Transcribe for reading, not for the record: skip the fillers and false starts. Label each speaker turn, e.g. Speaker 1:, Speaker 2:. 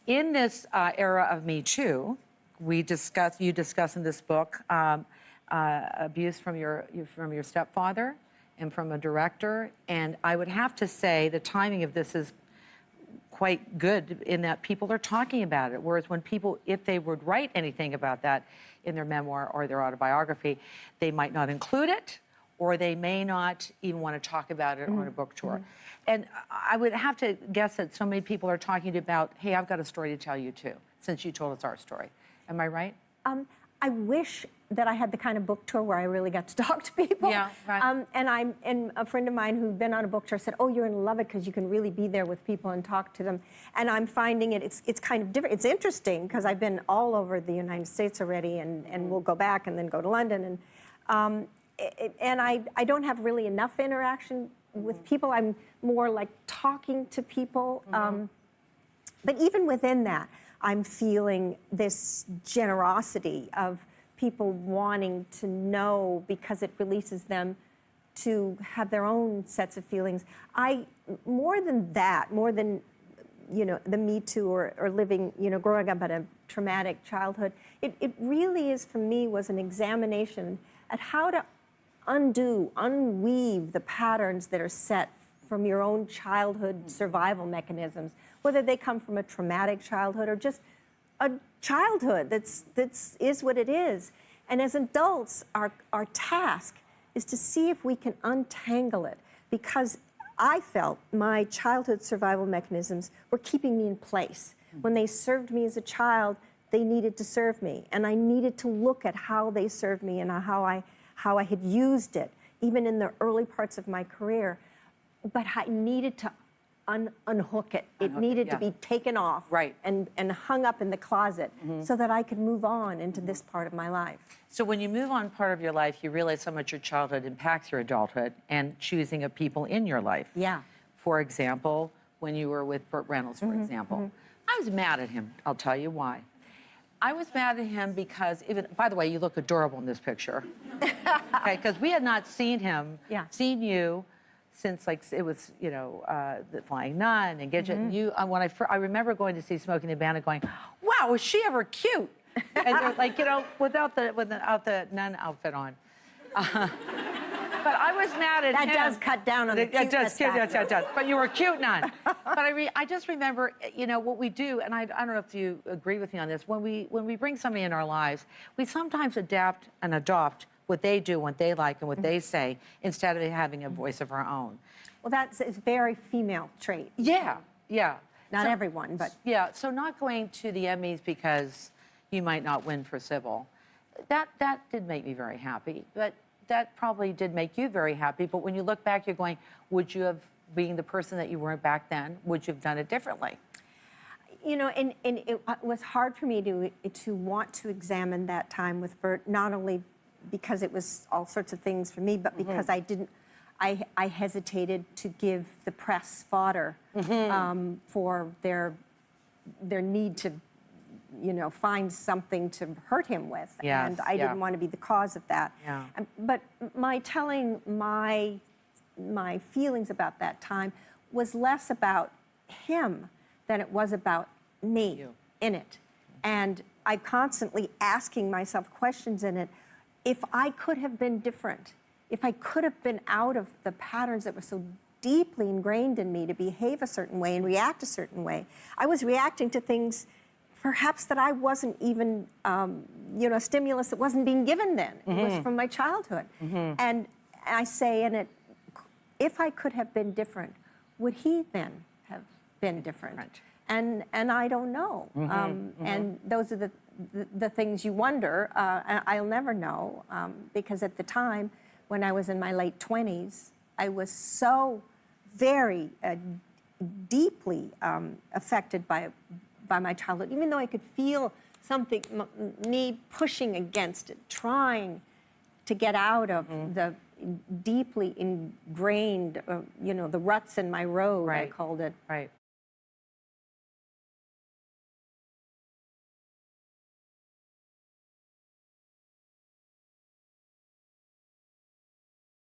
Speaker 1: In this era of Me Too, you discuss in this book abuse from your stepfather and from a director. And I would have to say the timing of this is quite good in that people are talking about it. Whereas when people, if they would write anything about that in their memoir or their autobiography, they might not include it, or they may not even want to talk about it on a book tour. And I would have to guess that so many people are talking about, hey, I've got a story to tell you too, since you told us our story. Am I right?
Speaker 2: I wish that I had the kind of book tour where I really got to talk to people.
Speaker 1: Yeah, right.
Speaker 2: And a friend of mine who'd been on a book tour said, oh, you're going to love it because you can really be there with people and talk to them. And I'm finding it's kind of different. It's interesting because I've been all over the United States already, and we'll go back and then go to London. And I don't have really enough interaction with people. I'm more like talking to people. But even within that, I'm feeling this generosity of people wanting to know because it releases them to have their own sets of feelings. More than that, more than, you know, the Me Too or living, you know, growing up in a traumatic childhood, it really is, for me, was an examination at how to unweave the patterns that are set from your own childhood survival mechanisms, whether they come from a traumatic childhood or just a childhood that's is what it is. And as adults, our task is to see if we can untangle it, because I felt my childhood survival mechanisms were keeping me in place. When they served me as a child, they needed to serve me, and I needed to look at how they served me and how I had used it, even in the early parts of my career. But I needed to unhook it. It needed to be taken off and hung up in the closet so that I could move on into this part of my life.
Speaker 1: So when you move on part of your life, you realize how much your childhood impacts your adulthood and choosing of people in your life.
Speaker 2: Yeah.
Speaker 1: For example, when you were with Burt Reynolds, for example, I was mad at him. I'll tell you why. I was mad at him because, even, by the way, you look adorable in this picture. Okay, because we had not seen him, seen you, since, like, it was, you know, the Flying Nun and Gidget. And you, when I remember going to see Smokey and the Bandit, going, wow, was she ever cute? And they're like, you know, without the nun outfit on. But I was mad at him.
Speaker 2: That does cut down on the cuteness factor.
Speaker 1: It does. But you were cute, nun. But I just remember, you know, what we do, and I don't know if you agree with me on this. When we bring somebody in our lives, we sometimes adapt and adopt what they do, what they like, and what they say, instead of having a voice of our own.
Speaker 2: Well, that's a very female trait.
Speaker 1: Yeah, yeah.
Speaker 2: Not everyone, but...
Speaker 1: Yeah, so not going to the Emmys because you might not win for Sybil, that did make me very happy. But that probably did make you very happy. But when you look back, you're going, would you have, being the person that you weren't back then, would you have done it differently?
Speaker 2: You know, and it was hard for me to want to examine that time with Burt, not only because it was all sorts of things for me, but because I hesitated to give the press fodder for their need to, you know, find something to hurt him with.
Speaker 1: Yes,
Speaker 2: and I didn't want to be the cause of that.
Speaker 1: Yeah.
Speaker 2: But my telling my feelings about that time was less about him than it was about me in it. And I constantly asking myself questions in it. If I could have been different, if I could have been out of the patterns that were so deeply ingrained in me to behave a certain way and react a certain way, I was reacting to things perhaps that I wasn't even, you know, stimulus that wasn't being given then. It was from my childhood. And I say in it, if I could have been different, would he then have been different? And I don't know. And those are the things you wonder. I'll never know, because at the time, when I was in my late 20s, I was so very deeply affected by my childhood, even though I could feel something, me pushing against it, trying to get out of the deeply ingrained, you know, the ruts in my road, I called it.